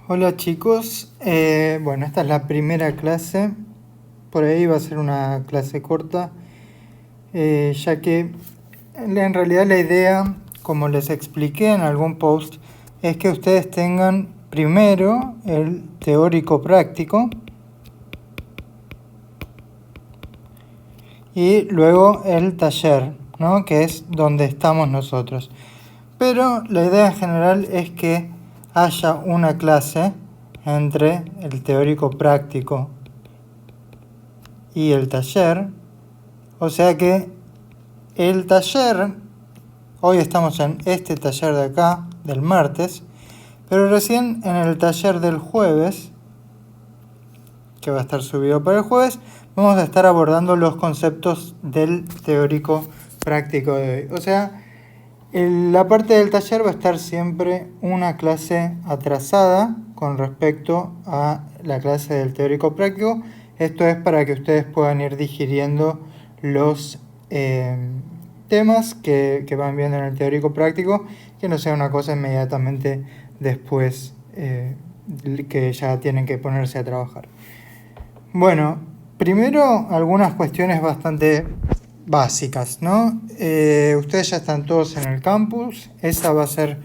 Hola chicos, bueno, esta es la primera clase, por ahí va a ser una clase corta, ya que en realidad la idea, como les expliqué en algún post, es que ustedes tengan primero el teórico práctico y luego el taller, ¿no? Que es donde estamos nosotros. Pero la idea en general es que haya una clase entre el teórico práctico y el taller, o sea que el taller, hoy estamos en este taller de acá, del martes, pero recién en el taller del jueves, que va a estar subido para el jueves, vamos a estar abordando los conceptos del teórico práctico de hoy. O sea, la parte del taller va a estar siempre una clase atrasada con respecto a la clase del teórico práctico. Esto es para que ustedes puedan ir digiriendo los temas que van viendo en el teórico práctico, que no sea una cosa inmediatamente después que ya tienen que ponerse a trabajar. Bueno, primero algunas cuestiones bastante básicas, ¿no? Ustedes ya están todos en el campus, esa va a ser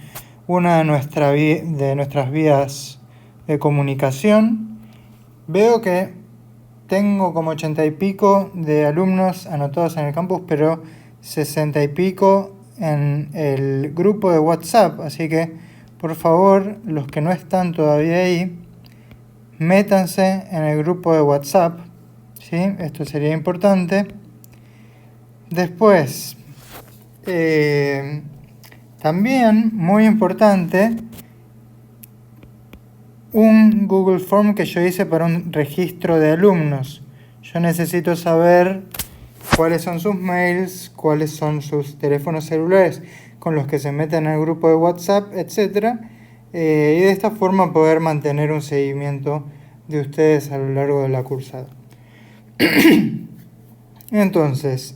una de nuestras vías de comunicación. Veo que tengo como 80 y pico de alumnos anotados en el campus, pero 60 y pico en el grupo de WhatsApp, así que por favor, los que no están todavía ahí, métanse en el grupo de WhatsApp, ¿sí? Esto sería importante. Después, también muy importante, un Google Form que yo hice para un registro de alumnos. Yo necesito saber cuáles son sus mails, cuáles son sus teléfonos celulares con los que se meten al grupo de WhatsApp, etc. Y de esta forma poder mantener un seguimiento de ustedes a lo largo de la cursada. Entonces,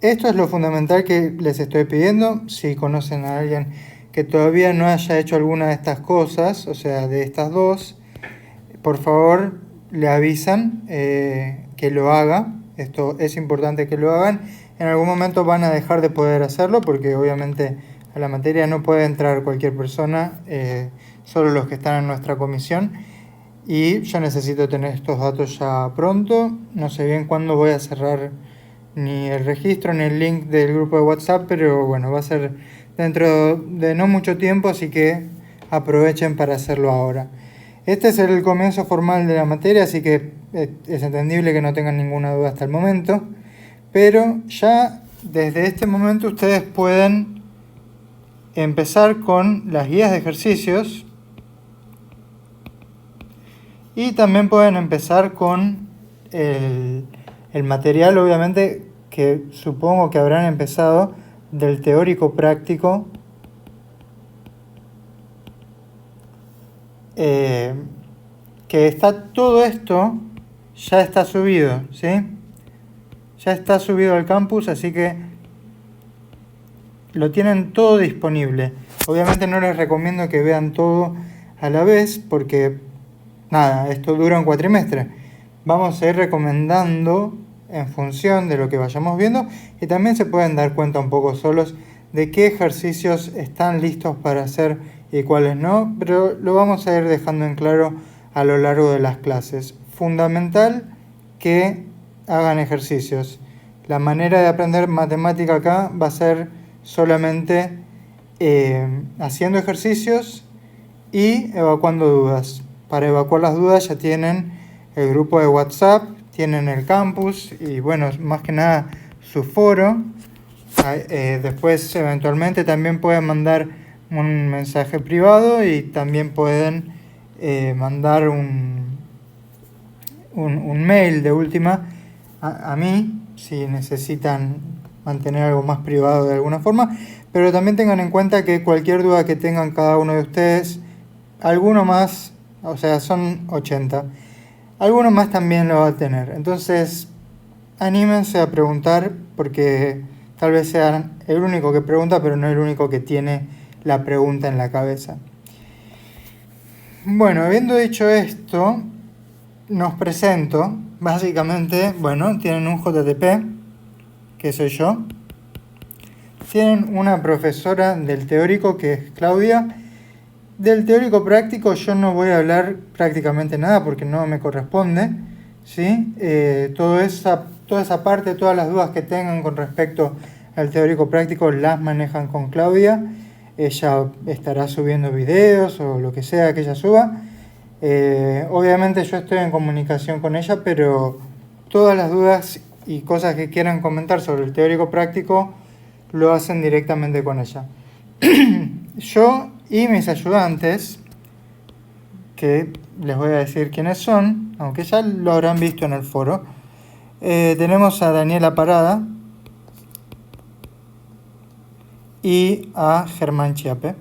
esto es lo fundamental que les estoy pidiendo. Si conocen a alguien que todavía no haya hecho alguna de estas cosas, o sea, de estas dos, por favor le avisan que lo haga. Esto es importante que lo hagan. En algún momento van a dejar de poder hacerlo porque obviamente a la materia no puede entrar cualquier persona, solo los que están en nuestra comisión. Y yo necesito tener estos datos ya pronto. No sé bien cuándo voy a cerrar ni el registro ni el link del grupo de WhatsApp, pero bueno, va a ser dentro de no mucho tiempo, así que aprovechen para hacerlo ahora. Este es el comienzo formal de la materia, así que es entendible que no tengan ninguna duda hasta el momento, pero ya desde este momento ustedes pueden empezar con las guías de ejercicios y también pueden empezar con el material, obviamente, que supongo que habrán empezado del teórico práctico, que está todo esto, ya está subido, ¿sí? Ya está subido al campus, así que lo tienen todo disponible. Obviamente no les recomiendo que vean todo a la vez, porque nada, esto dura un cuatrimestre. Vamos a ir recomendando en función de lo que vayamos viendo y también se pueden dar cuenta un poco solos de qué ejercicios están listos para hacer y cuáles no, pero lo vamos a ir dejando en claro a lo largo de las clases. Fundamental que hagan ejercicios. La manera de aprender matemática acá va a ser solamente haciendo ejercicios y evacuando dudas. Para evacuar las dudas ya tienen el grupo de WhatsApp, tienen el campus y bueno, más que nada su foro. Después eventualmente también pueden mandar un mensaje privado y también pueden mandar un mail de última a mí si necesitan mantener algo más privado de alguna forma, pero también tengan en cuenta que cualquier duda que tengan cada uno de ustedes, alguno más, o sea, son 80, alguno más también lo va a tener. Entonces, anímense a preguntar porque tal vez sean el único que pregunta, pero no el único que tiene la pregunta en la cabeza. Bueno, habiendo dicho esto, nos presento. Básicamente, bueno, tienen un JTP, que soy yo. Tienen una profesora del teórico, que es Claudia. Del teórico práctico yo no voy a hablar prácticamente nada porque no me corresponde, ¿sí? Toda esa parte, todas las dudas que tengan con respecto al teórico práctico las manejan con Claudia. Ella estará subiendo videos o lo que sea que ella suba. Obviamente yo estoy en comunicación con ella, pero todas las dudas y cosas que quieran comentar sobre el teórico práctico lo hacen directamente con ella. Yo y mis ayudantes, que les voy a decir quiénes son, aunque ya lo habrán visto en el foro, tenemos a Daniela Parada y a Germán Chiape.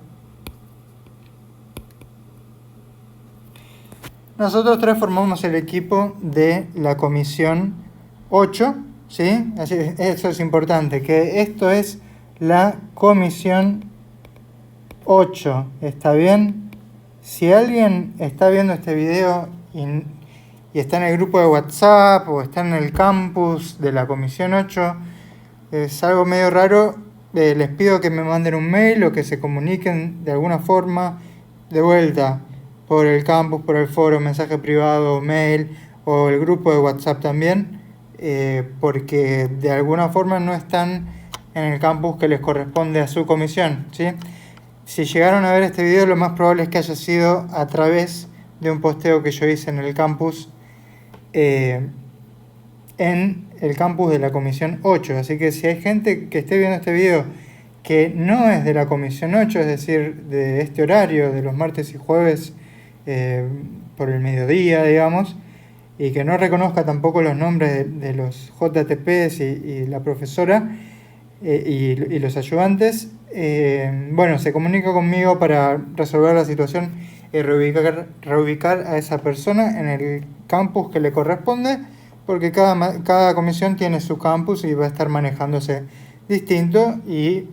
Nosotros tres formamos el equipo de la comisión 8, ¿sí? Eso es importante, que esto es la comisión 8, ¿está bien? Si alguien está viendo este video y está en el grupo de WhatsApp o está en el campus de la comisión 8, es algo medio raro, les pido que me manden un mail o que se comuniquen de alguna forma de vuelta por el campus, por el foro, mensaje privado, mail o el grupo de WhatsApp también, porque de alguna forma no están en el campus que les corresponde a su comisión, ¿sí? Si llegaron a ver este video, lo más probable es que haya sido a través de un posteo que yo hice en el campus, en el campus de la comisión 8. Así que si hay gente que esté viendo este video que no es de la comisión 8, es decir, de este horario, de los martes y jueves por el mediodía, digamos, y que no reconozca tampoco los nombres de los JTPs y la profesora y los ayudantes, bueno, se comunica conmigo para resolver la situación y reubicar a esa persona en el campus que le corresponde, porque cada comisión tiene su campus y va a estar manejándose distinto y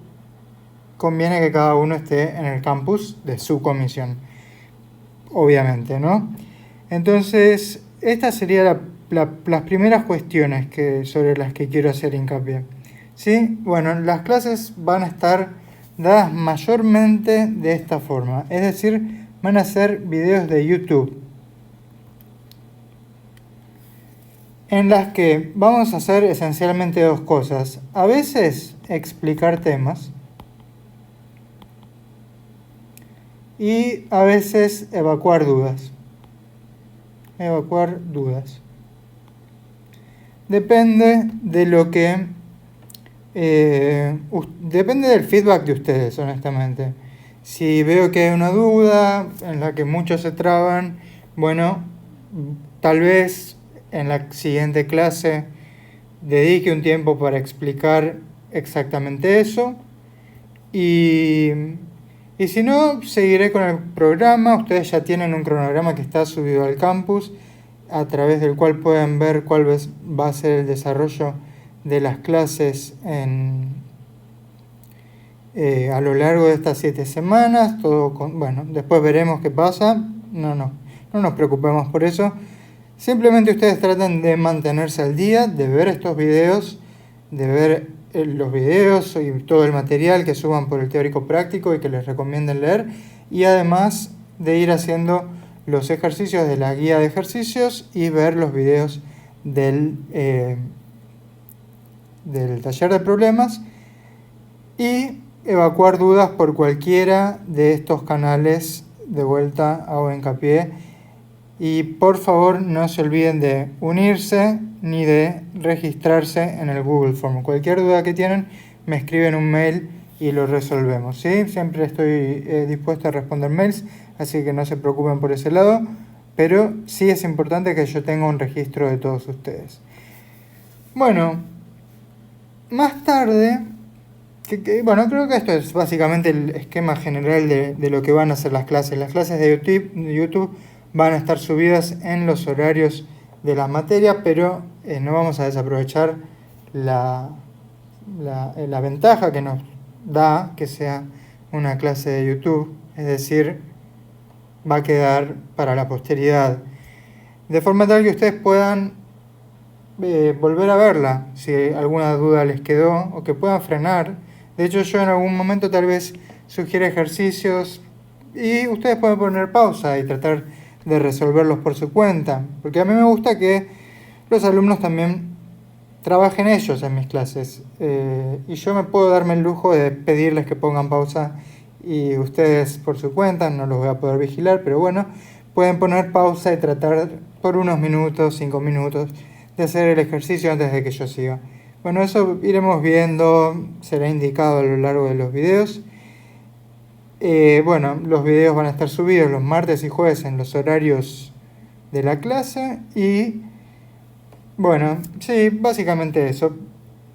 conviene que cada uno esté en el campus de su comisión, obviamente, ¿no? Entonces, estas serían las primeras cuestiones sobre las que quiero hacer hincapié. ¿Sí? Bueno, las clases van a estar dadas mayormente de esta forma, es decir, van a ser videos de YouTube, en las que vamos a hacer esencialmente dos cosas. A veces explicar temas y a veces evacuar dudas. Depende de lo que... depende del feedback de ustedes, honestamente. Si veo que hay una duda en la que muchos se traban, bueno, tal vez en la siguiente clase dedique un tiempo para explicar exactamente eso. Y si no, seguiré con el programa. Ustedes ya tienen un cronograma que está subido al campus, a través del cual pueden ver cuál va a ser el desarrollo de las clases a lo largo de estas 7 semanas. Bueno, después veremos qué pasa. No nos preocupemos por eso. Simplemente ustedes traten de mantenerse al día, de ver estos videos, de ver los videos y todo el material que suban por el teórico práctico y que les recomienden leer, y además de ir haciendo los ejercicios de la guía de ejercicios y ver los videos del taller de problemas, y evacuar dudas por cualquiera de estos canales. De vuelta hago hincapié, y por favor no se olviden de unirse ni de registrarse en el Google Form. Cualquier duda que tienen, me escriben un mail y lo resolvemos, ¿sí? Siempre estoy dispuesto a responder mails, así que no se preocupen por ese lado, pero sí es importante que yo tenga un registro de todos ustedes. Bueno, más tarde, bueno, creo que esto es básicamente el esquema general de lo que van a ser las clases. Las clases de YouTube van a estar subidas en los horarios de la materia, pero no vamos a desaprovechar la ventaja que nos da que sea una clase de YouTube, es decir, va a quedar para la posteridad. De forma tal que ustedes puedan volver a verla si alguna duda les quedó o que puedan frenar. De hecho, yo en algún momento tal vez sugiero ejercicios y ustedes pueden poner pausa y tratar de resolverlos por su cuenta, porque a mí me gusta que los alumnos también trabajen ellos en mis clases, y yo me puedo darme el lujo de pedirles que pongan pausa y ustedes por su cuenta, no los voy a poder vigilar, pero bueno, pueden poner pausa y tratar por unos minutos, 5 minutos, de hacer el ejercicio antes de que yo siga. Bueno, eso iremos viendo, será indicado a lo largo de los videos. Bueno, los videos van a estar subidos los martes y jueves en los horarios de la clase y bueno, sí, básicamente eso.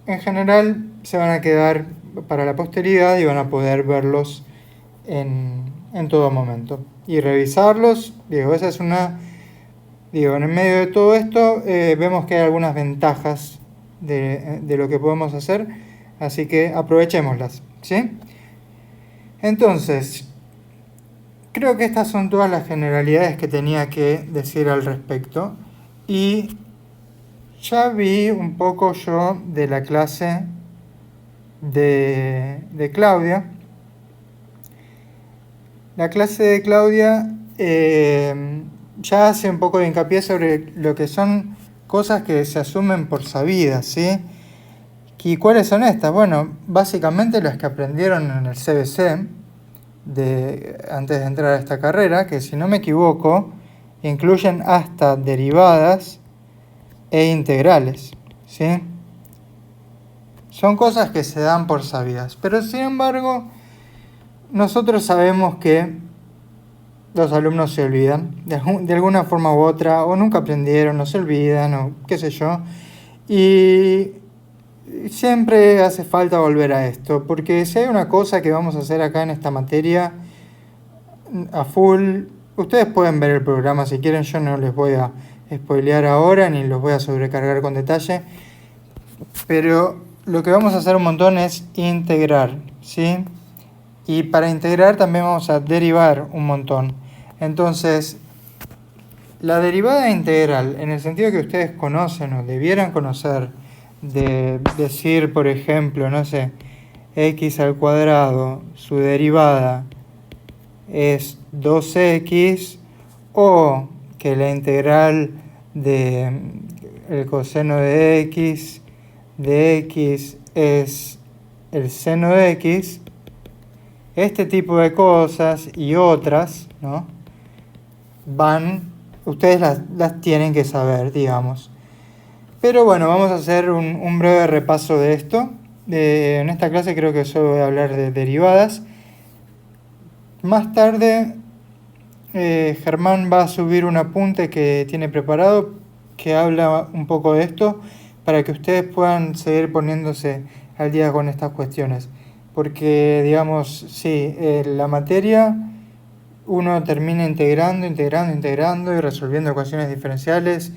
En general se van a quedar para la posteridad y van a poder verlos en todo momento y revisarlos. Digo, esa es una... Digo, en el medio de todo esto vemos que hay algunas ventajas de lo que podemos hacer, así que aprovechémoslas, ¿sí? Entonces, creo que estas son todas las generalidades que tenía que decir al respecto y ya vi un poco yo de la clase de Claudia. La clase de Claudia ya hace un poco de hincapié sobre lo que son cosas que se asumen por sabidas, ¿sí? ¿Y cuáles son estas? Bueno, básicamente las que aprendieron en el CBC antes de entrar a esta carrera, que si no me equivoco, incluyen hasta derivadas e integrales, ¿sí? Son cosas que se dan por sabidas, pero sin embargo, nosotros sabemos que los alumnos se olvidan de alguna forma u otra, o nunca aprendieron, o se olvidan, o qué sé yo, y siempre hace falta volver a esto, porque si hay una cosa que vamos a hacer acá en esta materia a full, ustedes pueden ver el programa si quieren, yo no les voy a spoilear ahora ni los voy a sobrecargar con detalle, pero lo que vamos a hacer un montón es integrar, ¿sí? Y para integrar también vamos a derivar un montón. Entonces, la derivada integral, en el sentido que ustedes conocen o debieran conocer, de decir, por ejemplo, no sé, x al cuadrado, su derivada es 2x, o que la integral de el coseno de x es el seno de x, este tipo de cosas y otras, ¿no? Ustedes las tienen que saber, digamos. Pero bueno, vamos a hacer un breve repaso de esto. En esta clase creo que solo voy a hablar de derivadas. Más tarde, Germán va a subir un apunte que tiene preparado que habla un poco de esto para que ustedes puedan seguir poniéndose al día con estas cuestiones. Porque, digamos, sí, la materia uno termina integrando y resolviendo ecuaciones diferenciales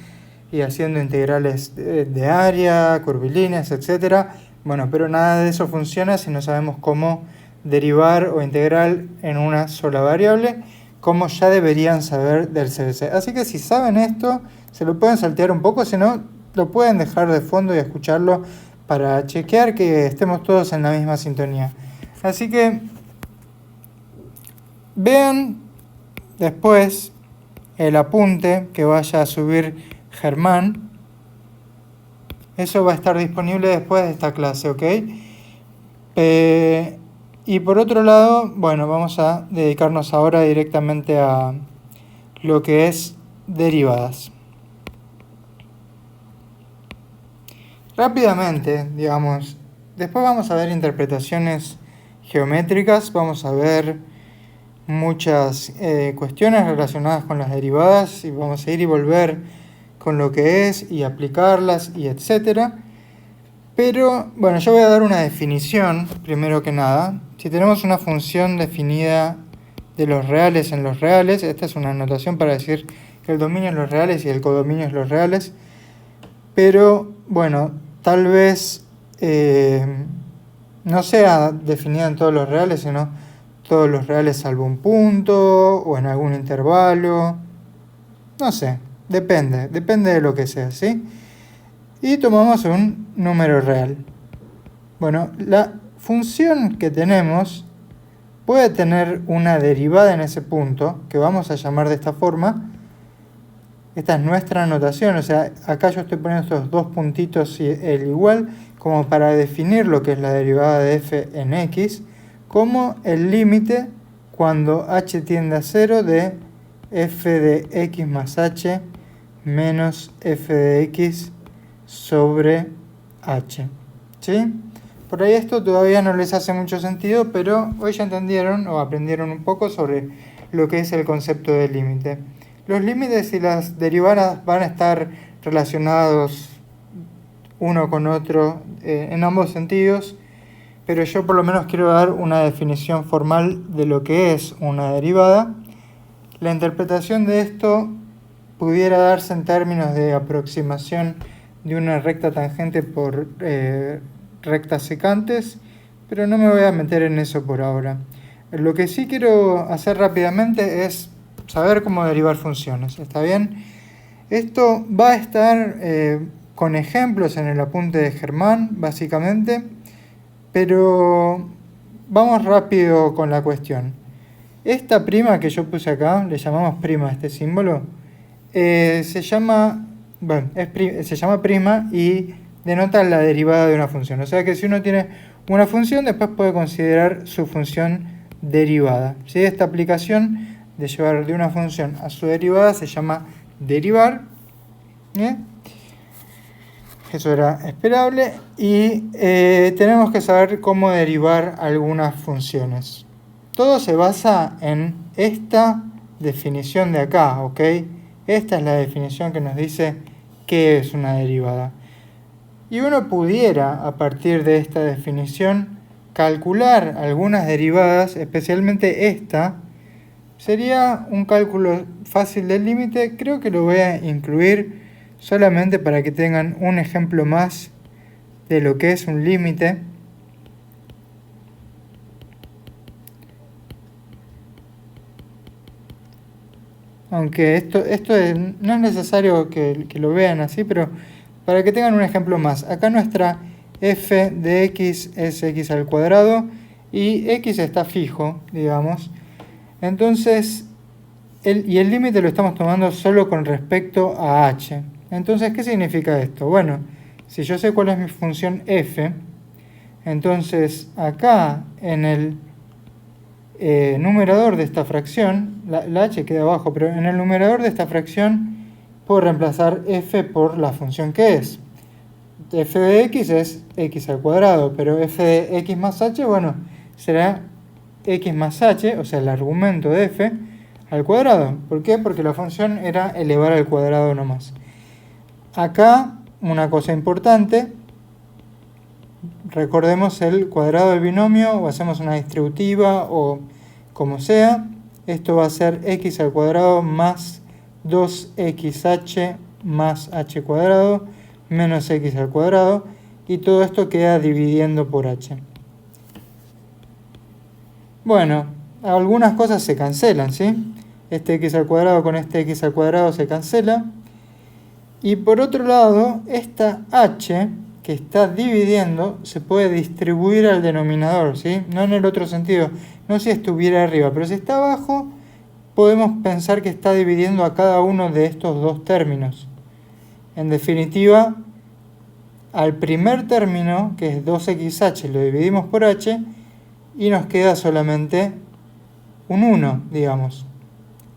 y haciendo integrales de área, curvilíneas, etc. Bueno, pero nada de eso funciona si no sabemos cómo derivar o integrar en una sola variable, como ya deberían saber del CBC. Así que si saben esto, se lo pueden saltear un poco, si no, lo pueden dejar de fondo y escucharlo para chequear que estemos todos en la misma sintonía. Así que vean después el apunte que vaya a subir Germán. Eso va a estar disponible después de esta clase, ¿ok? Y por otro lado, bueno, vamos a dedicarnos ahora directamente a lo que es derivadas. Rápidamente, digamos, después vamos a ver interpretaciones geométricas, vamos a ver muchas cuestiones relacionadas con las derivadas y vamos a ir y volver con lo que es y aplicarlas y etcétera. Pero bueno, yo voy a dar una definición primero que nada. Si tenemos una función definida de los reales en los reales, esta es una anotación para decir que el dominio es los reales y el codominio es los reales, pero bueno, tal vez no sea definida en todos los reales, sino todos los reales salvo un punto o en algún intervalo. No sé, depende de lo que sea, ¿sí? Y tomamos un número real. Bueno, la función que tenemos puede tener una derivada en ese punto, que vamos a llamar de esta forma. Esta es nuestra notación, o sea, acá yo estoy poniendo estos dos puntitos y el igual, como para definir lo que es la derivada de f en x, como el límite cuando h tiende a 0 de f de x más h menos f de x sobre h. ¿Sí? Por ahí esto todavía no les hace mucho sentido, pero hoy ya entendieron o aprendieron un poco sobre lo que es el concepto de límite. Los límites y las derivadas van a estar relacionados uno con otro en ambos sentidos, pero yo por lo menos quiero dar una definición formal de lo que es una derivada. La interpretación de esto pudiera darse en términos de aproximación de una recta tangente por rectas secantes, pero no me voy a meter en eso por ahora. Lo que sí quiero hacer rápidamente es saber cómo derivar funciones, ¿está bien? Esto va a estar con ejemplos en el apunte de Germán, básicamente, pero vamos rápido con la cuestión. Esta prima que yo puse acá, le llamamos prima a este símbolo, se llama prima y denota la derivada de una función. O sea que si uno tiene una función, después puede considerar su función derivada. ¿Sí? Esta aplicación de llevar de una función a su derivada se llama derivar. Eso era esperable. Y tenemos que saber cómo derivar algunas funciones. Todo se basa en esta definición de acá, ¿ok? Esta es la definición que nos dice qué es una derivada. Y uno pudiera, a partir de esta definición, calcular algunas derivadas, especialmente esta. Sería un cálculo fácil del límite, creo que lo voy a incluir solamente para que tengan un ejemplo más de lo que es un límite. Aunque esto no es necesario que lo vean así, pero para que tengan un ejemplo más. Acá nuestra f de x es x al cuadrado y x está fijo, digamos. Entonces, el límite lo estamos tomando solo con respecto a h. Entonces, ¿qué significa esto? Bueno, si yo sé cuál es mi función f, entonces acá en el numerador de esta fracción, la h queda abajo, pero en el numerador de esta fracción puedo reemplazar f por la función que es. F de x es x al cuadrado, pero f de x más h, bueno, será x más h, o sea, el argumento de f, al cuadrado. ¿Por qué? Porque la función era elevar al cuadrado nomás. Acá, una cosa importante, recordemos el cuadrado del binomio, o hacemos una distributiva, o como sea. Esto va a ser x al cuadrado más 2xh más h cuadrado menos x al cuadrado, y todo esto queda dividiendo por h. Bueno, algunas cosas se cancelan, ¿sí? Este x al cuadrado con este x al cuadrado se cancela. Y por otro lado, esta h que está dividiendo se puede distribuir al denominador, ¿sí? No en el otro sentido, no si estuviera arriba, pero si está abajo, podemos pensar que está dividiendo a cada uno de estos dos términos. En definitiva, al primer término, que es 2xh, lo dividimos por h y nos queda solamente un 1, digamos.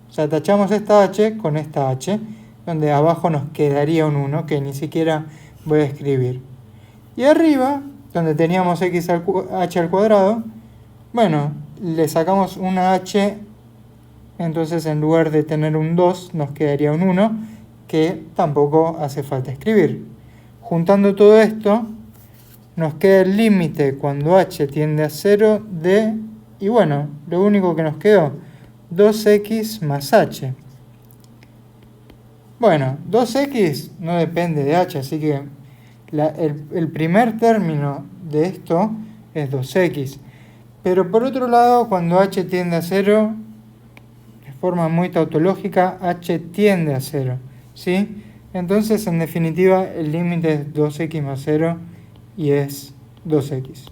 O sea, tachamos esta h con esta h, donde abajo nos quedaría un 1, que ni siquiera voy a escribir. Y arriba, donde teníamos h al cuadrado, bueno, le sacamos una h, entonces en lugar de tener un 2, nos quedaría un 1, que tampoco hace falta escribir. Juntando todo esto, nos queda el límite cuando h tiende a 0 de, y bueno, lo único que nos quedó, 2x más h. Bueno, 2x no depende de h, así que el primer término de esto es 2x. Pero por otro lado, cuando h tiende a 0, de forma muy tautológica, h tiende a 0, ¿sí? Entonces, en definitiva, el límite es 2x más 0 y es 2x.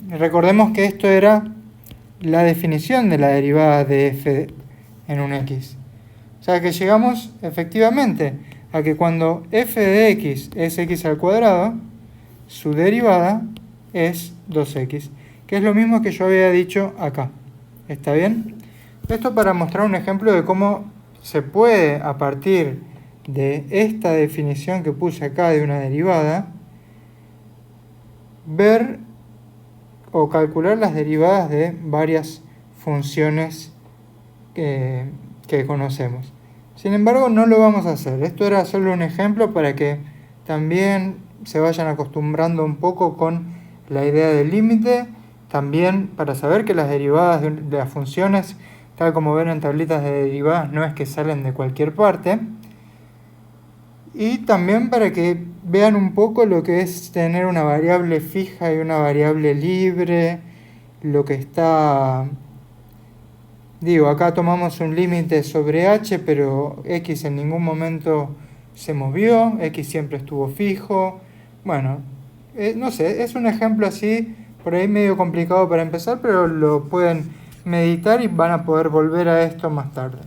Recordemos que esto era la definición de la derivada de f en un x. O sea que llegamos efectivamente a que cuando f de x es x al cuadrado, su derivada es 2x, que es lo mismo que yo había dicho acá. ¿Está bien? Esto para mostrar un ejemplo de cómo se puede, a partir de esta definición que puse acá de una derivada, ver o calcular las derivadas de varias funciones que conocemos. Sin embargo, no lo vamos a hacer. Esto era solo un ejemplo para que también se vayan acostumbrando un poco con la idea del límite, también para saber que las derivadas de las funciones, tal como ven en tablitas de derivadas, no es que salen de cualquier parte, y también para que vean un poco lo que es tener una variable fija y una variable libre, lo que está... Digo, acá tomamos un límite sobre h, pero x en ningún momento se movió, x siempre estuvo fijo. Bueno, no sé, es un ejemplo así, por ahí medio complicado para empezar, pero lo pueden meditar y van a poder volver a esto más tarde.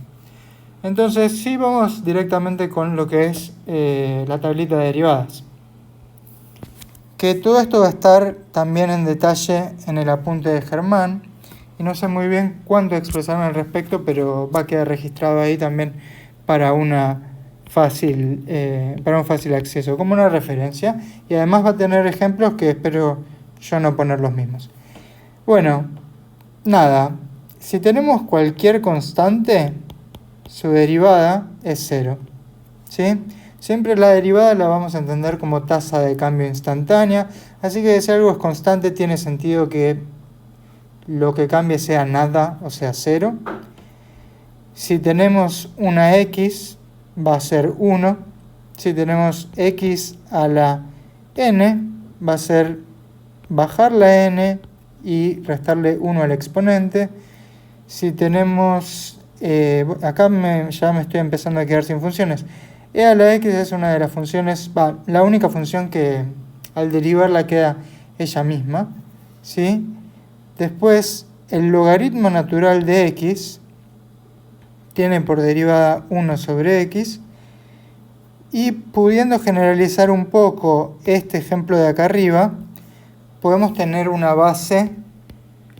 Entonces, sí, vamos directamente con lo que es la tablita de derivadas. Que todo esto va a estar también en detalle en el apunte de Germán. Y no sé muy bien cuánto expresarme al respecto, pero va a quedar registrado ahí también para un fácil acceso, como una referencia. Y además va a tener ejemplos que espero yo no poner los mismos. Bueno, nada. Si tenemos cualquier constante, su derivada es 0. ¿Sí? Siempre la derivada la vamos a entender como tasa de cambio instantánea. Así que si algo es constante, tiene sentido que lo que cambie sea nada, o sea 0. Si tenemos una x, va a ser 1. Si tenemos x a la n, va a ser bajar la n y restarle 1 al exponente. Si tenemos... acá ya me estoy empezando a quedar sin funciones. E a la x es una de las funciones... la única función que al derivarla queda ella misma, ¿sí? Después, el logaritmo natural de x tiene por derivada 1 sobre x. Y pudiendo generalizar un poco este ejemplo de acá arriba, podemos tener una base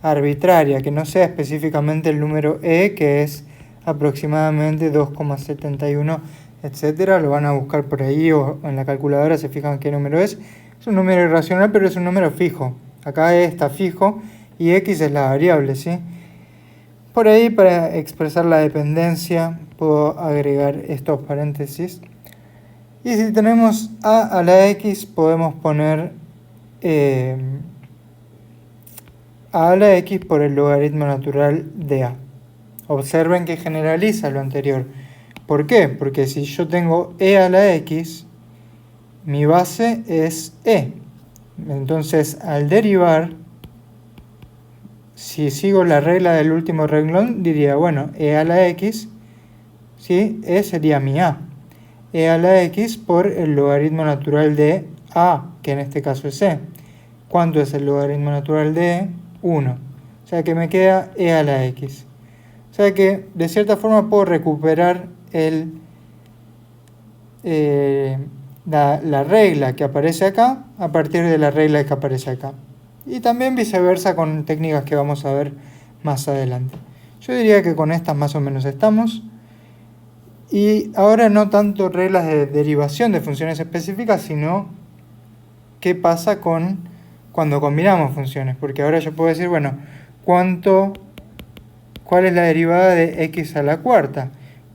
arbitraria, que no sea específicamente el número e, que es aproximadamente 2,71, etcétera. Lo van a buscar por ahí o en la calculadora se fijan qué número es. Es un número irracional, pero es un número fijo. Acá e está fijo y x es la variable, ¿sí? Por ahí, para expresar la dependencia, puedo agregar estos paréntesis. Y si tenemos a la x, podemos poner a la x por el logaritmo natural de a. Observen que generaliza lo anterior. ¿Por qué? Porque si yo tengo e a la x, mi base es e. Entonces, al derivar, si sigo la regla del último renglón, diría, bueno, e a la x, ¿sí? E sería mi a. E a la x por el logaritmo natural de a, que en este caso es e. ¿Cuánto es el logaritmo natural de e? 1. O sea que me queda e a la x. O sea que, de cierta forma, puedo recuperar la regla que aparece acá a partir de la regla que aparece acá. Y también viceversa con técnicas que vamos a ver más adelante. Yo diría que con estas más o menos estamos. Y ahora no tanto reglas de derivación de funciones específicas, sino qué pasa cuando combinamos funciones. Porque ahora yo puedo decir, bueno, ¿cuál es la derivada de x a la cuarta?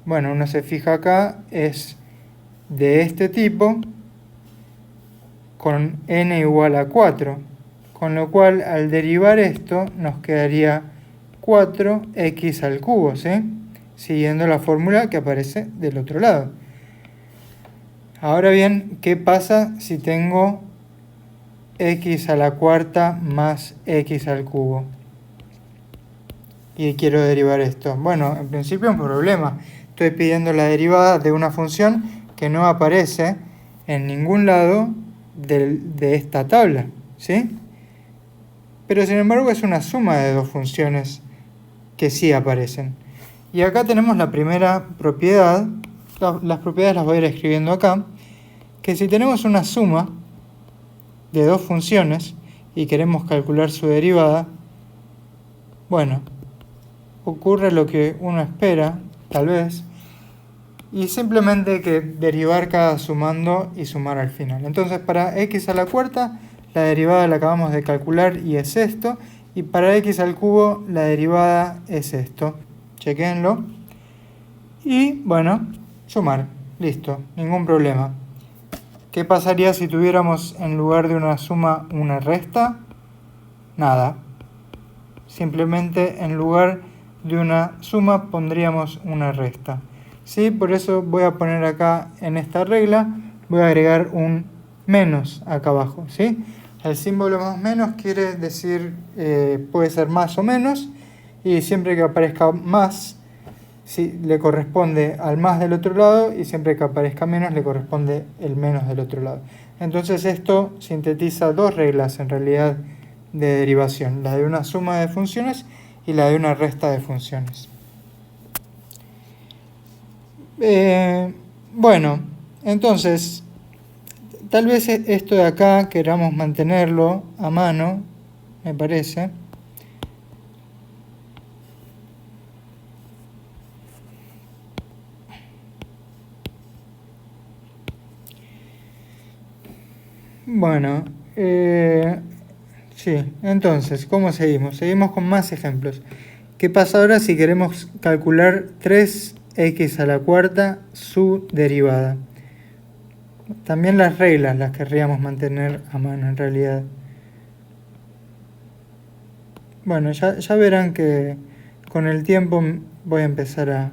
Bueno, uno se fija acá, es de este tipo, con n igual a 4. Con lo cual, al derivar esto, nos quedaría 4x al cubo, ¿sí? Siguiendo la fórmula que aparece del otro lado. Ahora bien, ¿qué pasa si tengo x a la cuarta más x al cubo. Y quiero derivar esto. Bueno, en principio es un problema. Estoy pidiendo la derivada de una función que no aparece en ningún lado de esta tabla, ¿sí? Pero sin embargo es una suma de dos funciones que sí aparecen. Y acá tenemos la primera propiedad. Las propiedades las voy a ir escribiendo acá. Que si tenemos una suma de dos funciones y queremos calcular su derivada, bueno, ocurre lo que uno espera, tal vez, y simplemente hay que derivar cada sumando y sumar al final. Entonces para x a la cuarta, la derivada la acabamos de calcular y es esto, y para x al cubo, la derivada es esto. Chequéenlo. Y bueno, sumar. Listo, ningún problema. ¿Qué pasaría si tuviéramos en lugar de una suma una resta? Nada. Simplemente en lugar de una suma pondríamos una resta. ¿Sí? Por eso voy a poner acá en esta regla, voy a agregar un menos acá abajo. ¿Sí? El símbolo más menos quiere decir, puede ser más o menos, y siempre que aparezca más, sí, le corresponde al más del otro lado, y siempre que aparezca menos le corresponde el menos del otro lado. Entonces esto sintetiza dos reglas en realidad de derivación, la de una suma de funciones y la de una resta de funciones. Bueno, entonces, tal vez esto de acá queramos mantenerlo a mano, me parece. Bueno, sí, entonces, ¿cómo seguimos? Seguimos con más ejemplos. ¿Qué pasa ahora si queremos calcular 3x a la cuarta su derivada? También las reglas las querríamos mantener a mano en realidad. Bueno, ya verán que con el tiempo voy a empezar a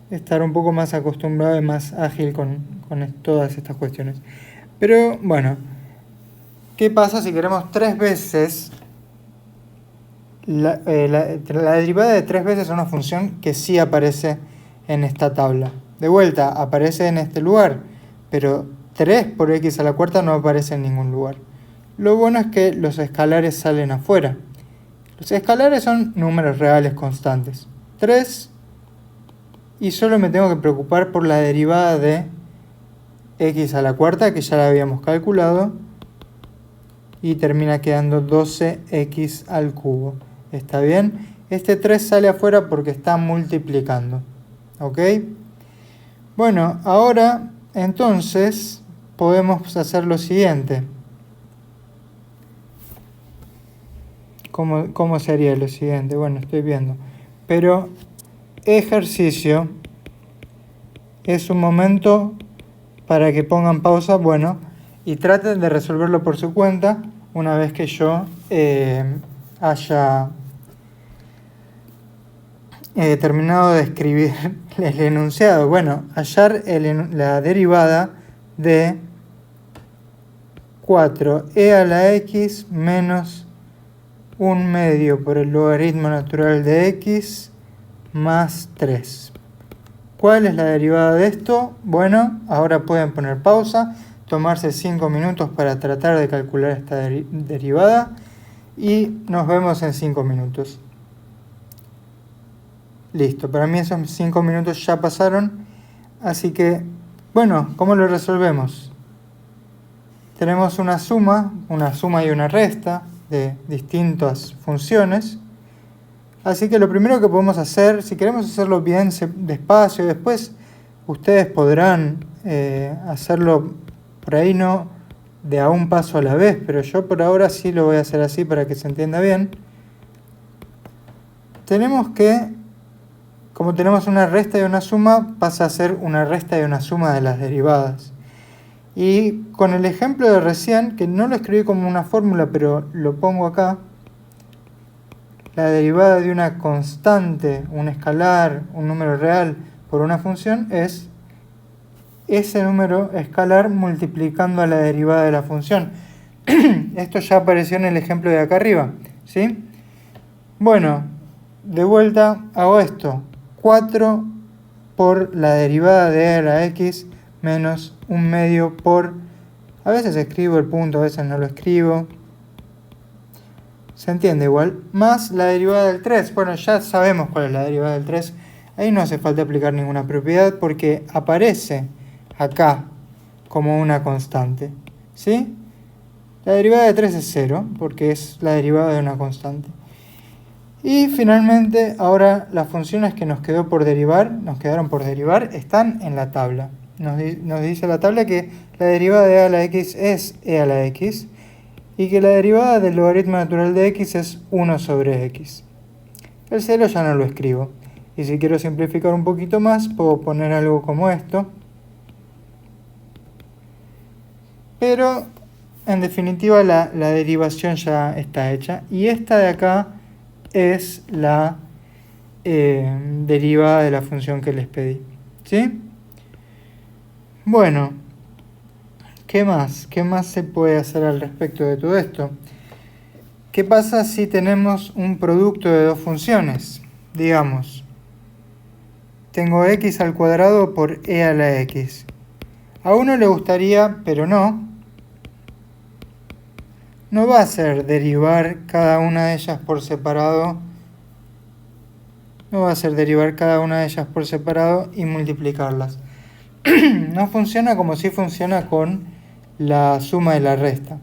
estar un poco más acostumbrado y más ágil con todas estas cuestiones. Pero bueno, ¿qué pasa si queremos 3 veces la derivada de 3 veces una función que sí aparece en esta tabla? De vuelta, aparece en este lugar, pero 3 por x a la cuarta no aparece en ningún lugar. Lo bueno es que los escalares salen afuera. Los escalares son números reales constantes. 3, y solo me tengo que preocupar por la derivada de x a la cuarta, que ya la habíamos calculado, y termina quedando 12x al cubo. ¿Está bien? Este 3 sale afuera porque está multiplicando. ¿Ok? Bueno, ahora entonces podemos hacer lo siguiente. ¿Cómo sería lo siguiente? Bueno, estoy viendo. Pero ejercicio, es un momento para que pongan pausa, bueno, y traten de resolverlo por su cuenta una vez que yo haya terminado de escribir el enunciado. Bueno, hallar la derivada de 4e a la x menos 1/2 por el logaritmo natural de x más 3. ¿Cuál es la derivada de esto? Bueno, ahora pueden poner pausa, tomarse 5 minutos para tratar de calcular esta derivada y nos vemos en 5 minutos. Listo, para mí esos 5 minutos ya pasaron, así que, bueno, ¿cómo lo resolvemos? Tenemos una suma y una resta de distintas funciones. Así que lo primero que podemos hacer, si queremos hacerlo bien despacio, después ustedes podrán hacerlo por ahí no de a un paso a la vez, pero yo por ahora sí lo voy a hacer así para que se entienda bien. Tenemos que, como tenemos una resta y una suma, pasa a ser una resta y una suma de las derivadas. Y con el ejemplo de recién, que no lo escribí como una fórmula, pero lo pongo acá, la derivada de una constante, un escalar, un número real por una función es ese número escalar multiplicando a la derivada de la función. Esto ya apareció en el ejemplo de acá arriba, ¿sí? Bueno, de vuelta hago esto. 4 por la derivada de e a la x menos 1/2 por... A veces escribo el punto, a veces no lo escribo. ¿Se entiende igual? Más la derivada del 3. Bueno, ya sabemos cuál es la derivada del 3. Ahí no hace falta aplicar ninguna propiedad porque aparece acá como una constante. ¿Sí? La derivada de 3 es 0 porque es la derivada de una constante. Y finalmente, ahora las funciones que nos quedaron por derivar, están en la tabla. Nos dice la tabla que la derivada de e a la x es e a la x y que la derivada del logaritmo natural de x es 1 sobre x. El 0 ya no lo escribo. Y si quiero simplificar un poquito más, puedo poner algo como esto. Pero, en definitiva, la derivación ya está hecha. Y esta de acá es la derivada de la función que les pedí. ¿Sí? Bueno, ¿qué más? ¿Qué más se puede hacer al respecto de todo esto? ¿Qué pasa si tenemos un producto de dos funciones? Digamos, tengo x al cuadrado por e a la x. A uno le gustaría, pero no va a ser derivar cada una de ellas por separado. No va a ser derivar cada una de ellas por separado y multiplicarlas. No funciona como si funciona con la suma y la resta.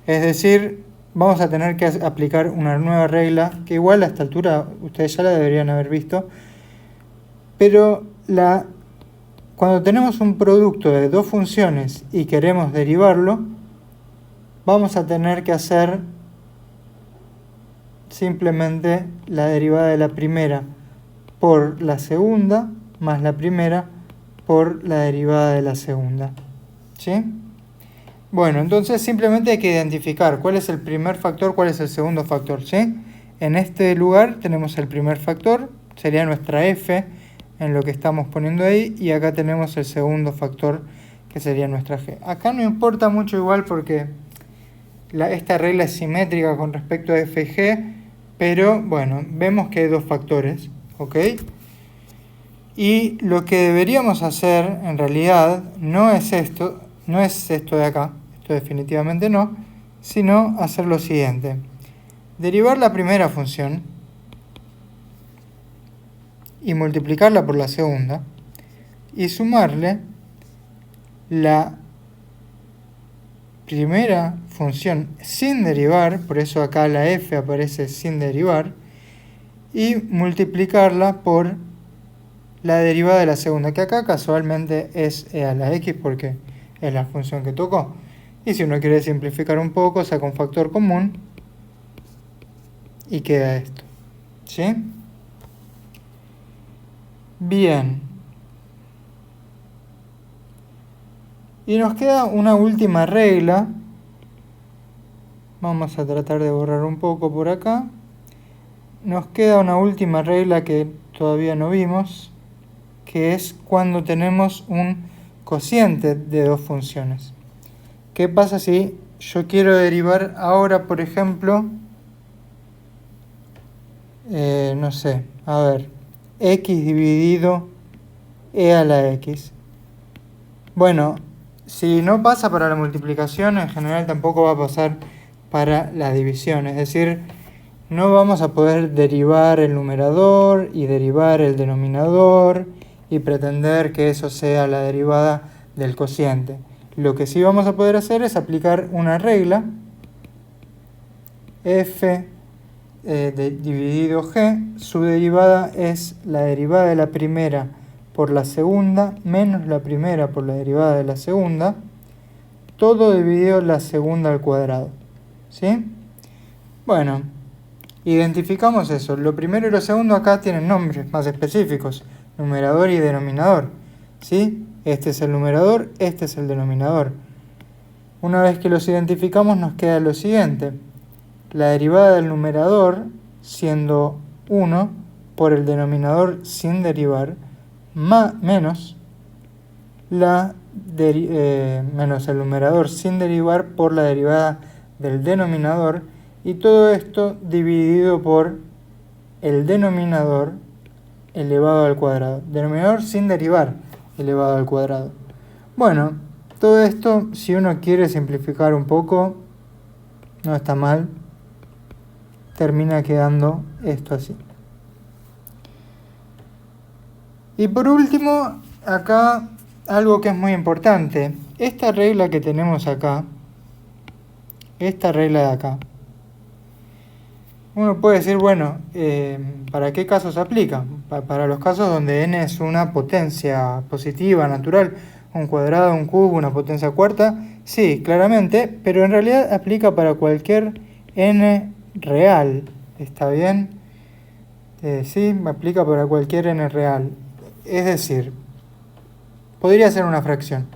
Es decir, vamos a tener que aplicar una nueva regla, que igual a esta altura ustedes ya la deberían haber visto, pero cuando tenemos un producto de dos funciones y queremos derivarlo, vamos a tener que hacer simplemente la derivada de la primera por la segunda más la primera por la derivada de la segunda. ¿Sí? Bueno, entonces simplemente hay que identificar cuál es el primer factor, cuál es el segundo factor. ¿Sí? En este lugar tenemos el primer factor, sería nuestra f en lo que estamos poniendo ahí, y acá tenemos el segundo factor que sería nuestra g. Acá no importa mucho igual porque esta regla es simétrica con respecto a f y g, pero bueno, vemos que hay dos factores, ¿ok? Y lo que deberíamos hacer en realidad no es esto de acá, esto definitivamente no, sino hacer lo siguiente. Derivar la primera función y multiplicarla por la segunda y sumarle la primera función sin derivar, por eso acá la f aparece sin derivar, y multiplicarla por la derivada de la segunda, que acá casualmente es e a la x porque es la función que tocó. Y si uno quiere simplificar un poco, saca un factor común y queda esto. ¿Sí? Bien. Y nos queda una última regla. Vamos a tratar de borrar un poco por acá. Nos queda una última regla que todavía no vimos, que es cuando tenemos un cociente de dos funciones. ¿Qué pasa si yo quiero derivar ahora, por ejemplo, no sé, a ver, x dividido e a la x? Bueno, si no pasa para la multiplicación, en general tampoco va a pasar para la división. Es decir, no vamos a poder derivar el numerador y derivar el denominador y pretender que eso sea la derivada del cociente. Lo que sí vamos a poder hacer es aplicar una regla, f dividido g, su derivada es la derivada de la primera por la segunda menos la primera por la derivada de la segunda, todo dividido la segunda al cuadrado. ¿Sí? Bueno, identificamos eso. Lo primero y lo segundo acá tienen nombres más específicos, numerador y denominador. ¿Sí? Este es el numerador, este es el denominador. Una vez que los identificamos nos queda lo siguiente. La derivada del numerador, siendo 1, por el denominador sin derivar, menos menos el numerador sin derivar por la derivada del denominador, y todo esto dividido por el denominador elevado al cuadrado. Denominador sin derivar elevado al cuadrado. Bueno, todo esto, si uno quiere simplificar un poco, no está mal. Termina quedando esto así. Y por último, acá algo que es muy importante. Esta regla que tenemos acá, esta regla de acá, uno puede decir, bueno, ¿para qué casos se aplica? Para los casos donde n es una potencia positiva, natural, un cuadrado, un cubo, una potencia cuarta, sí, claramente, pero en realidad aplica para cualquier n real, ¿está bien? Sí, aplica para cualquier n real. Es decir, podría ser una fracción,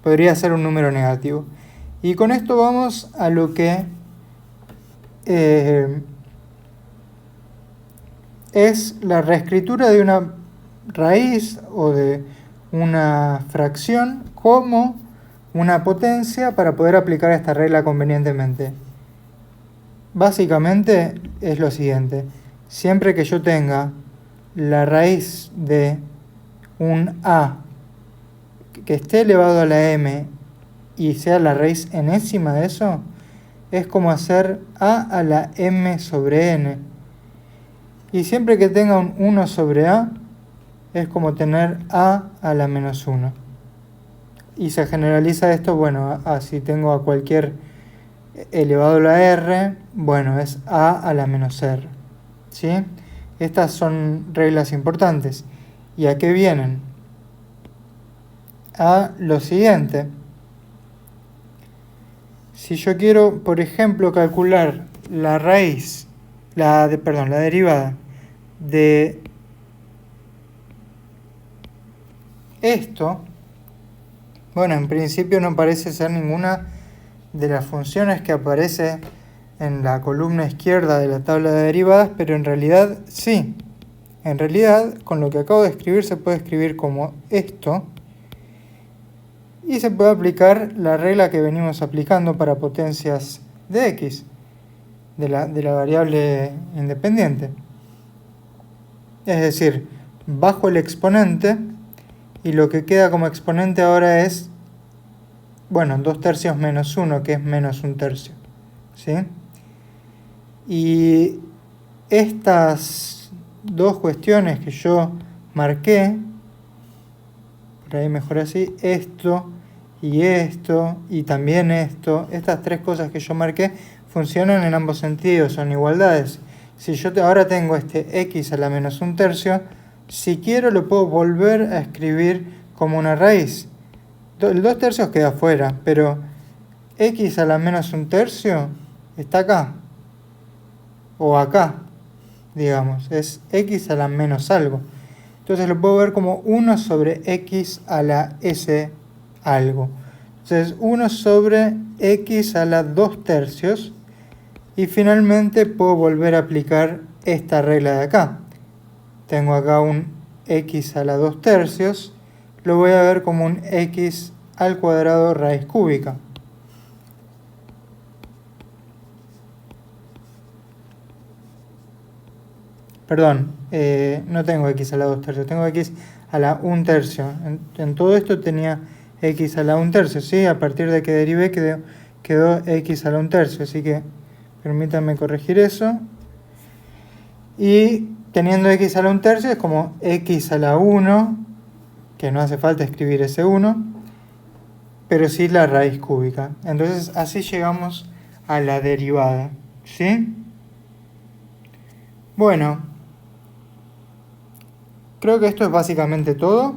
podría ser un número negativo. Y con esto vamos a lo que es la reescritura de una raíz o de una fracción como una potencia para poder aplicar esta regla convenientemente. Básicamente es lo siguiente: siempre que yo tenga la raíz de un a que esté elevado a la m y sea la raíz enésima de eso, es como hacer a la m sobre n. Y siempre que tenga un 1 sobre a, es como tener a la menos 1. Y se generaliza esto, bueno, si tengo a cualquier elevado a la r, bueno, es a la menos r. ¿Sí? Estas son reglas importantes. ¿Y a qué vienen? A lo siguiente. Si yo quiero, por ejemplo, calcular la raíz, la derivada de esto, bueno, en principio no parece ser ninguna de las funciones que aparece en la columna izquierda de la tabla de derivadas, pero en realidad sí. En realidad, con lo que acabo de escribir, se puede escribir como esto, y se puede aplicar la regla que venimos aplicando para potencias de x, de la variable independiente. Es decir, bajo el exponente, y lo que queda como exponente ahora es, bueno, 2 tercios menos 1, que es menos 1 tercio. ¿Sí? Y estas dos cuestiones que yo marqué, por ahí mejor así, esto, y también esto, estas tres cosas que yo marqué, funcionan en ambos sentidos, son igualdades. Si yo ahora tengo este x a la menos 1 tercio, si quiero lo puedo volver a escribir como una raíz. El 2 tercios queda afuera, pero x a la menos 1 tercio está acá, o acá, digamos, es x a la menos algo. Entonces lo puedo ver como 1 sobre x a la s algo. Entonces 1 sobre x a la 2 tercios. Y finalmente puedo volver a aplicar esta regla de acá. Tengo acá un x a la 2 tercios. Lo voy a ver como un x al cuadrado raíz cúbica. Perdón, no tengo x a la 2 tercios, tengo x a la 1 tercio. En todo esto tenía x a la 1 tercio, ¿sí? A partir de que derivé quedó x a la 1 tercio, así que permítanme corregir eso. Y teniendo x a la 1 tercio es como x a la 1, que no hace falta escribir ese 1, pero sí la raíz cúbica. Entonces así llegamos a la derivada, ¿sí? Bueno, creo que esto es básicamente todo.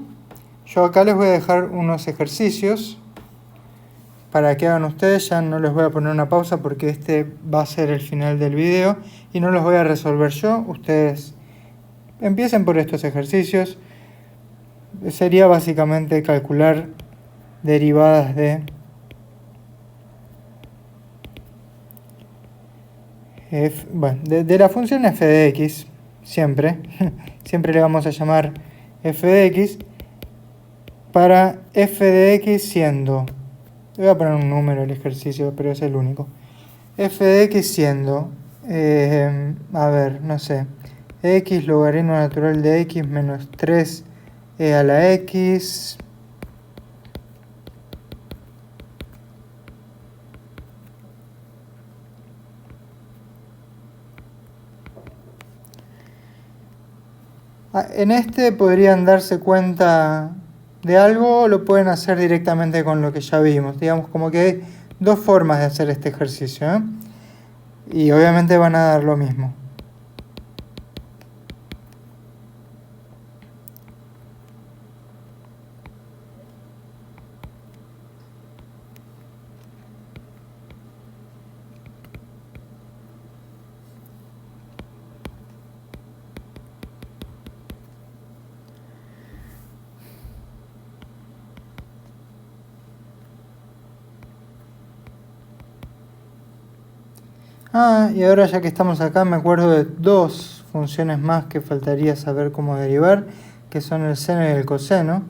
Yo acá les voy a dejar unos ejercicios para que hagan ustedes. Ya no les voy a poner una pausa porque este va a ser el final del video y no los voy a resolver yo. Ustedes empiecen por estos ejercicios. Sería básicamente calcular derivadas de de la función f de x, siempre le vamos a llamar f de x, para f de x siendo, voy a poner un número el ejercicio, pero es el único, f de x siendo, a ver, no sé, x logaritmo natural de x menos 3e a la x, en este podrían darse cuenta de algo o lo pueden hacer directamente con lo que ya vimos. Digamos como que hay dos formas de hacer este ejercicio, ¿eh? Y obviamente van a dar lo mismo. Y ahora ya que estamos acá me acuerdo de dos funciones más que faltaría saber cómo derivar, que son el seno y el coseno.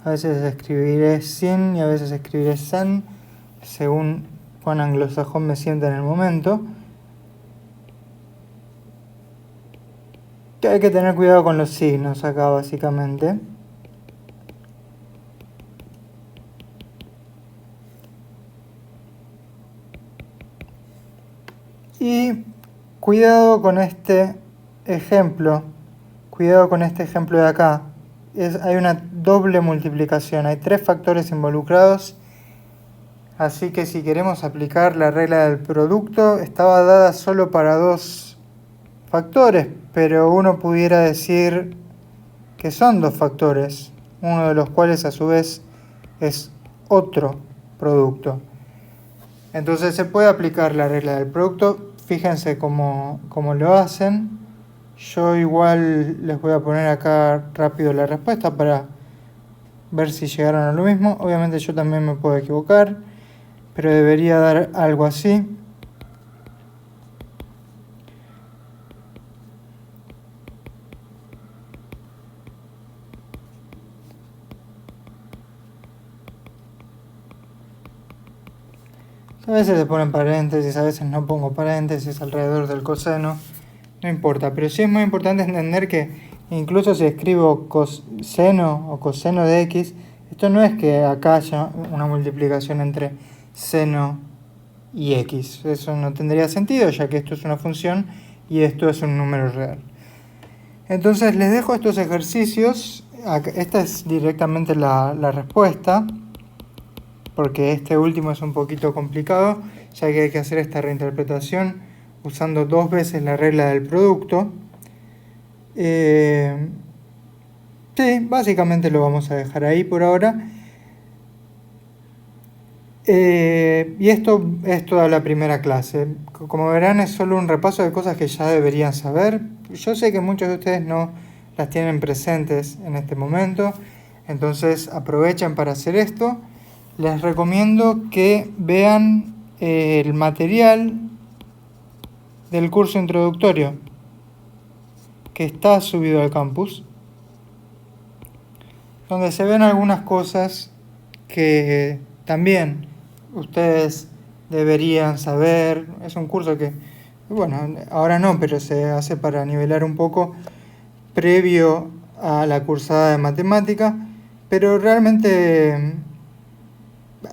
A veces escribiré sin y a veces escribiré sen, según cuán anglosajón me sienta en el momento. Que hay que tener cuidado con los signos acá básicamente. Y cuidado con este ejemplo, de acá. Hay una doble multiplicación, hay 3 factores involucrados, así que si queremos aplicar la regla del producto, estaba dada solo para 2 factores, pero uno pudiera decir que son 2 factores, uno de los cuales a su vez es otro producto. Entonces se puede aplicar la regla del producto. Fíjense cómo lo hacen. Yo igual les voy a poner acá rápido la respuesta para ver si llegaron a lo mismo. Obviamente yo también me puedo equivocar, pero debería dar algo así. A veces se ponen paréntesis, a veces no pongo paréntesis alrededor del coseno. No importa, pero sí es muy importante entender que incluso si escribo seno o coseno de x, esto no es que acá haya una multiplicación entre seno y x. Eso no tendría sentido, ya que esto es una función y esto es un número real. Entonces les dejo estos ejercicios. Esta es directamente la respuesta, porque este último es un poquito complicado, ya que hay que hacer esta reinterpretación usando 2 veces la regla del producto. Sí, básicamente lo vamos a dejar ahí por ahora. Y esto es toda la primera clase. Como verán, es solo un repaso de cosas que ya deberían saber. Yo sé que muchos de ustedes no las tienen presentes en este momento, entonces aprovechen para hacer esto. Les recomiendo que vean el material del curso introductorio que está subido al campus, donde se ven algunas cosas que también ustedes deberían saber. Es un curso que, bueno, ahora no, pero se hace para nivelar un poco previo a la cursada de matemática, pero realmente,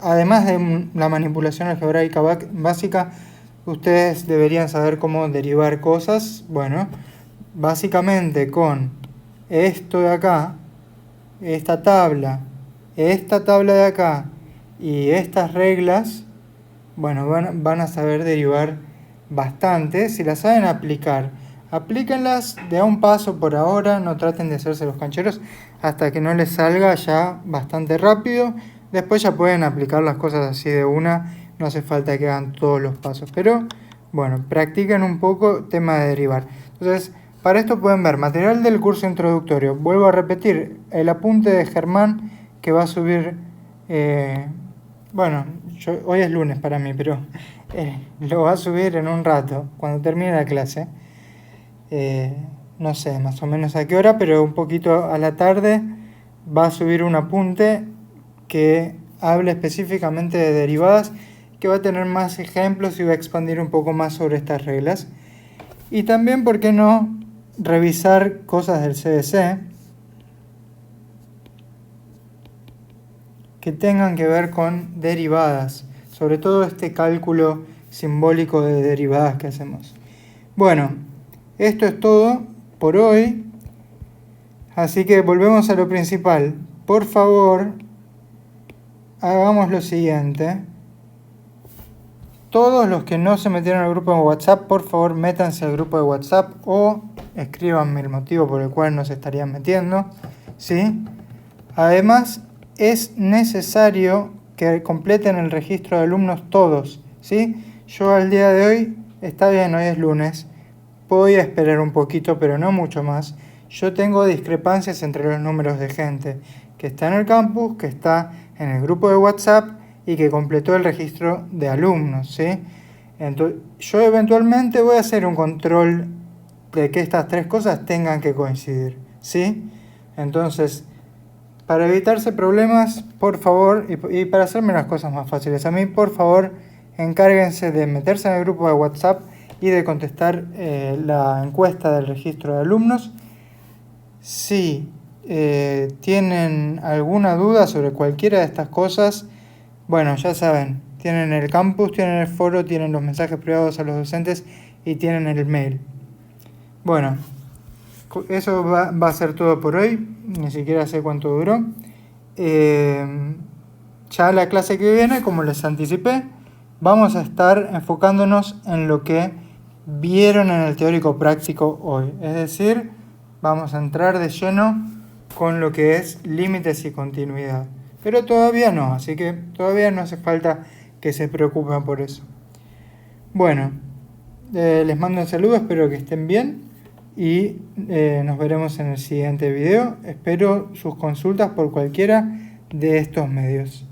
además de la manipulación algebraica básica, ustedes deberían saber cómo derivar cosas. Bueno, básicamente con esto de acá, esta tabla de acá y estas reglas, bueno, van a saber derivar bastante. Si las saben aplicar, aplíquenlas de a un paso por ahora, no traten de hacerse los cancheros hasta que no les salga ya bastante rápido. Después ya pueden aplicar las cosas así de una, no hace falta que hagan todos los pasos, pero bueno, practiquen un poco tema de derivar. Entonces, para esto pueden ver material del curso introductorio. Vuelvo a repetir, el apunte de Germán que va a subir, hoy es lunes para mí, pero lo va a subir en un rato, cuando termine la clase. No sé más o menos a qué hora, pero un poquito a la tarde va a subir un apunte que hable específicamente de derivadas, que va a tener más ejemplos y va a expandir un poco más sobre estas reglas. Y también, ¿por qué no?, revisar cosas del CDC que tengan que ver con derivadas, sobre todo este cálculo simbólico de derivadas que hacemos. Bueno, esto es todo por hoy, así que volvemos a lo principal. Por favor, hagamos lo siguiente. Todos los que no se metieron al grupo de WhatsApp, por favor métanse al grupo de WhatsApp o escríbanme el motivo por el cual no se estarían metiendo, ¿sí? Además, es necesario que completen el registro de alumnos todos, ¿sí? Yo al día de hoy, está bien, hoy es lunes, voy a esperar un poquito, pero no mucho más. Yo tengo discrepancias entre los números de gente que está en el campus, que está en el grupo de WhatsApp y que completó el registro de alumnos, ¿sí? Entonces, yo eventualmente voy a hacer un control de que estas tres cosas tengan que coincidir, ¿sí? Entonces, para evitarse problemas, por favor, y para hacerme las cosas más fáciles a mí, por favor, encárguense de meterse en el grupo de WhatsApp y de contestar la encuesta del registro de alumnos. Si tienen alguna duda sobre cualquiera de estas cosas, bueno, ya saben, tienen el campus, tienen el foro, tienen los mensajes privados a los docentes y tienen el mail. Bueno, eso va a ser todo por hoy, ni siquiera sé cuánto duró. Ya la clase que viene, como les anticipé, vamos a estar enfocándonos en lo que vieron en el teórico práctico hoy. Es decir, vamos a entrar de lleno con lo que es límites y continuidad. Pero todavía no, así que todavía no hace falta que se preocupen por eso. Bueno, les mando un saludo, espero que estén bien y nos veremos en el siguiente video. Espero sus consultas por cualquiera de estos medios.